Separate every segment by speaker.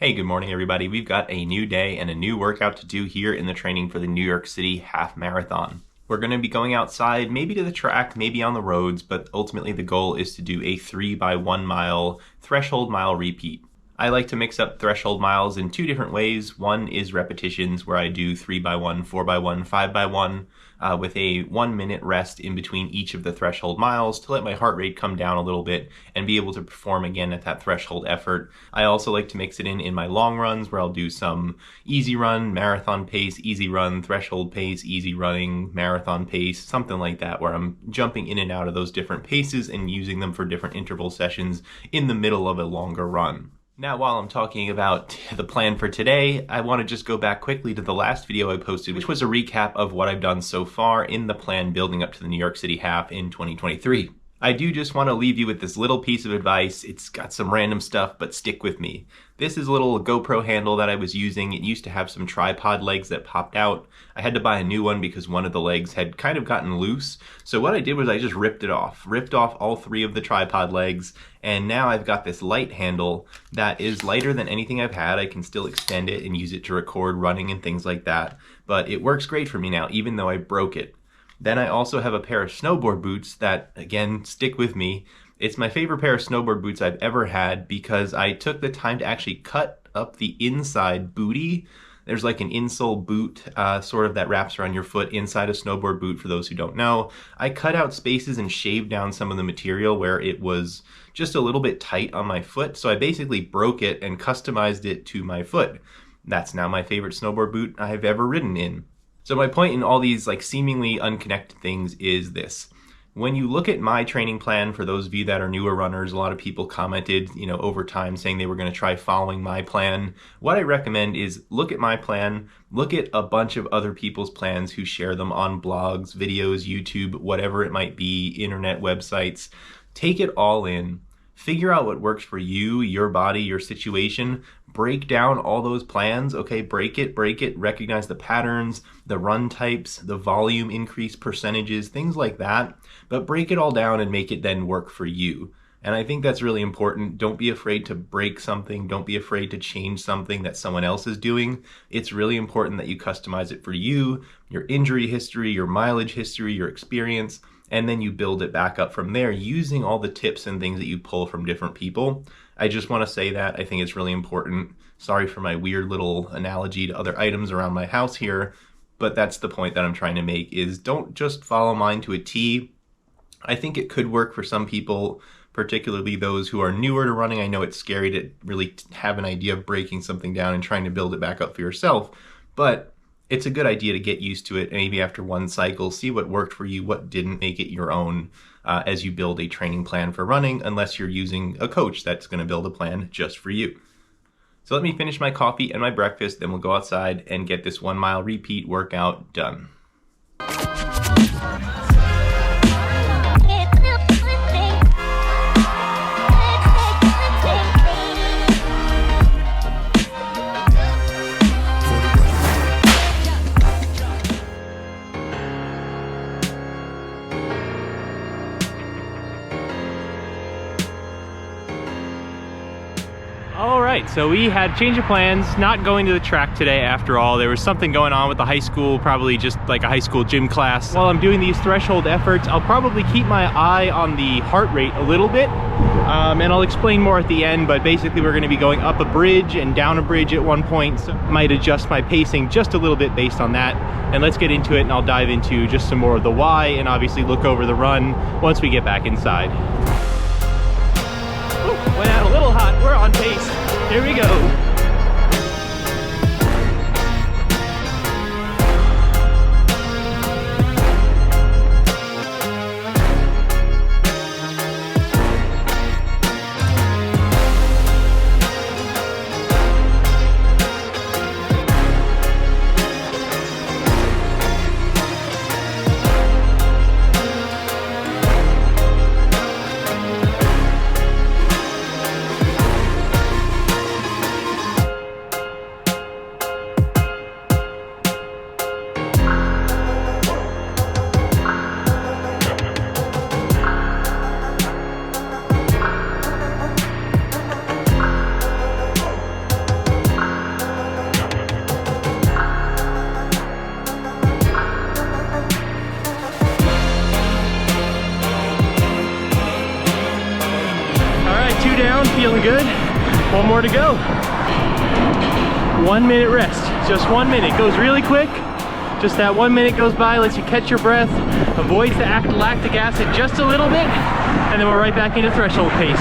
Speaker 1: Hey, good morning everybody. We've got a new day and a new workout to do here in the training for the New York City Half Marathon. We're going to be going outside, maybe to the track, maybe on the roads, but ultimately the goal is to do a 3x1 mile threshold mile repeat. I like to mix up threshold miles in two different ways. One is repetitions where I do 3x1, 4x1, 5x1 with a 1 minute rest in between each of the threshold miles to let my heart rate come down a little bit and be able to perform again at that threshold effort. I also like to mix it in my long runs where I'll do some easy run, marathon pace, easy run, threshold pace, easy running, marathon pace, something like that, where I'm jumping in and out of those different paces and using them for different interval sessions in the middle of a longer run. Now, while I'm talking about the plan for today, I want to just go back quickly to the last video I posted, which was a recap of what I've done so far in the plan building up to the New York City Half in 2023. I do just want to leave you with this little piece of advice. It's got some random stuff, but stick with me. This is a little GoPro handle that I was using. It used to have some tripod legs that popped out. I had to buy a new one because one of the legs had kind of gotten loose. So what I did was I just ripped off all three of the tripod legs, and now I've got this light handle that is lighter than anything I've had. I can still extend it and use it to record running and things like that, but it works great for me now, even though I broke it. Then I also have a pair of snowboard boots that, again, stick with me. It's my favorite pair of snowboard boots I've ever had because I took the time to actually cut up the inside booty. There's like an insole boot sort of that wraps around your foot inside a snowboard boot, for those who don't know. I cut out spaces and shaved down some of the material where it was just a little bit tight on my foot. So I basically broke it and customized it to my foot. That's now my favorite snowboard boot I've ever ridden in. So my point in all these seemingly unconnected things is this. When you look at my training plan, for those of you that are newer runners, a lot of people commented, over time saying they were going to try following my plan. What I recommend is look at my plan, look at a bunch of other people's plans who share them on blogs, videos, YouTube, whatever it might be, internet websites. Take it all in. Figure out what works for you, your body, your situation. Break down all those plans, okay? Break it, recognize the patterns, the run types, the volume increase percentages, things like that. But break it all down and make it then work for you. And I think that's really important. Don't be afraid to break something. Don't be afraid to change something that someone else is doing. It's really important that you customize it for you, your injury history, your mileage history, your experience, and then you build it back up from there using all the tips and things that you pull from different people. I just want to say that I think it's really important. Sorry for my weird little analogy to other items around my house here, but that's the point that I'm trying to make, is don't just follow mine to a T. I think it could work for some people, particularly those who are newer to running. I know it's scary to really have an idea of breaking something down and trying to build it back up for yourself, but it's a good idea to get used to it. Maybe after one cycle, see what worked for you, what didn't, make it your own as you build a training plan for running, unless you're using a coach that's going to build a plan just for you. So let me finish my coffee and my breakfast, then we'll go outside and get this 1 mile repeat workout done.
Speaker 2: All right, so we had change of plans, not going to the track today after all. There was something going on with the high school, probably just like a high school gym class. While I'm doing these threshold efforts, I'll probably keep my eye on the heart rate a little bit, and I'll explain more at the end, but basically we're gonna be going up a bridge and down a bridge at one point, so I might adjust my pacing just a little bit based on that. And let's get into it, and I'll dive into just some more of the why, and obviously look over the run once we get back inside. Ooh, went out a little hot, we're on pace. Here we go. more to go. 1 minute rest, just 1 minute. Goes really quick. Just that 1 minute goes by, lets you catch your breath, avoids the lactic acid just a little bit, and then we're right back into threshold pace.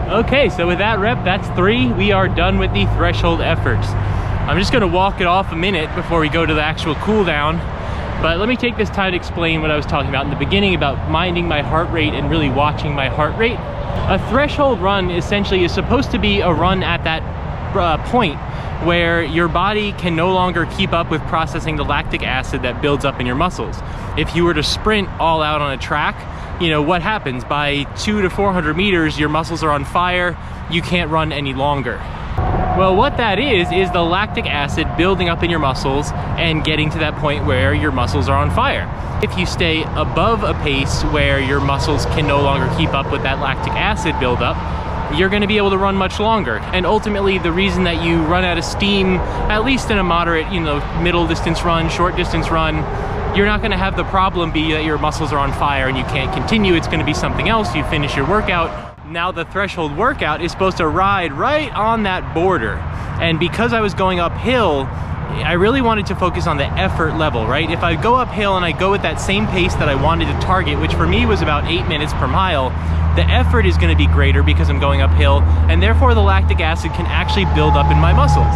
Speaker 2: Okay, so with that rep, that's 3. We are done with the threshold efforts. I'm just gonna walk it off a minute before we go to the actual cool down. But let me take this time to explain what I was talking about in the beginning about minding my heart rate and really watching my heart rate. A threshold run essentially is supposed to be a run at that point where your body can no longer keep up with processing the lactic acid that builds up in your muscles. If you were to sprint all out on a track, you know, what happens? By 200 to 400 meters, your muscles are on fire, you can't run any longer. Well, what that is the lactic acid building up in your muscles and getting to that point where your muscles are on fire. If you stay above a pace where your muscles can no longer keep up with that lactic acid buildup, you're going to be able to run much longer. And ultimately, the reason that you run out of steam, at least in a moderate, you know, middle distance run, short distance run, you're not going to have the problem be that your muscles are on fire and you can't continue. It's going to be something else. You finish your workout. Now the threshold workout is supposed to ride right on that border. And because I was going uphill, I really wanted to focus on the effort level, right? If I go uphill and I go at that same pace that I wanted to target, which for me was about 8 minutes per mile, the effort is going to be greater because I'm going uphill, and therefore the lactic acid can actually build up in my muscles.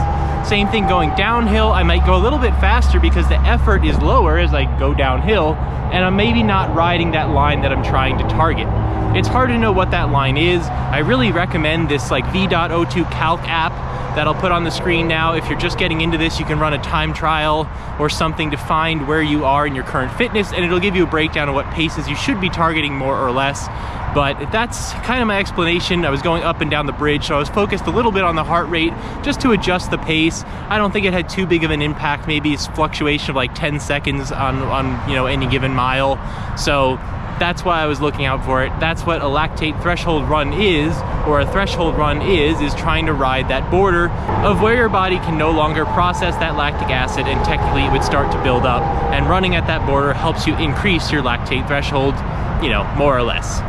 Speaker 2: Same thing going downhill, I might go a little bit faster because the effort is lower as I go downhill, and I'm maybe not riding that line that I'm trying to target. It's hard to know what that line is. I really recommend this like V.O2 Calc app that I'll put on the screen now. If you're just getting into this, you can run a time trial or something to find where you are in your current fitness, and it'll give you a breakdown of what paces you should be targeting more or less. But that's kind of my explanation. I was going up and down the bridge, so I was focused a little bit on the heart rate just to adjust the pace. I don't think it had too big of an impact. Maybe it's fluctuation of like 10 seconds on you know, any given mile. So that's why I was looking out for it. That's what a lactate threshold run is, or a threshold run is trying to ride that border of where your body can no longer process that lactic acid and technically it would start to build up. And running at that border helps you increase your lactate threshold, you know, more or less.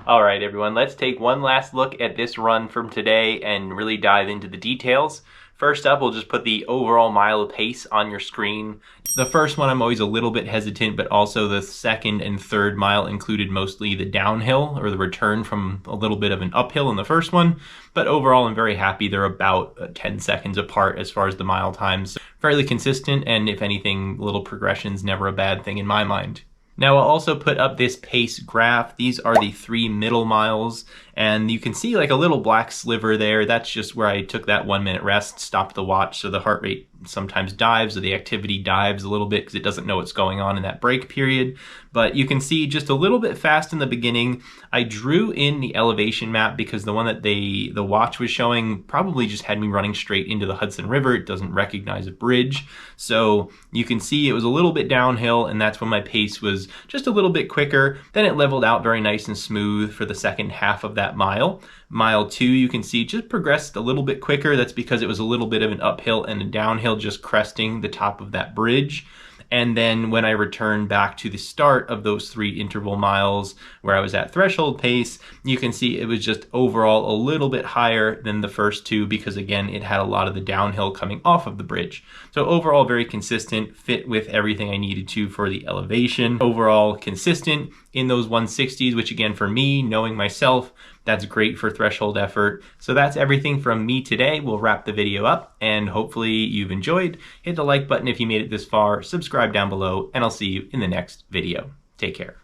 Speaker 1: All right, everyone, let's take one last look at this run from today and really dive into the details. First up, we'll just put the overall mile pace on your screen. The first one I'm always a little bit hesitant, but also the second and third mile included mostly the downhill or the return from a little bit of an uphill in the first one. But overall, I'm very happy. They're about 10 seconds apart as far as the mile times. Fairly consistent, and if anything, little progression's never a bad thing in my mind. Now I'll also put up this pace graph. These are the 3 middle miles, and you can see like a little black sliver there. That's just where I took that 1 minute rest, stopped the watch, so the heart rate sometimes dives or the activity dives a little bit because it doesn't know what's going on in that break period. But you can see just a little bit fast in the beginning. I drew in the elevation map because the one that the watch was showing probably just had me running straight into the Hudson River. It doesn't recognize a bridge. So you can see it was a little bit downhill, and that's when my pace was just a little bit quicker. Then it leveled out very nice and smooth for the second half of that mile. Mile 2, you can see just progressed a little bit quicker. That's because it was a little bit of an uphill and a downhill, just cresting the top of that bridge. And then when I returned back to the start of those 3 interval miles where I was at threshold pace, you can see it was just overall a little bit higher than the first 2 because again, it had a lot of the downhill coming off of the bridge. So overall very consistent, fit with everything I needed to for the elevation. Overall consistent in those 160s, which again for me, knowing myself, that's great for threshold effort. So that's everything from me today. We'll wrap the video up and hopefully you've enjoyed. Hit the like button if you made it this far, subscribe down below, and I'll see you in the next video. Take care.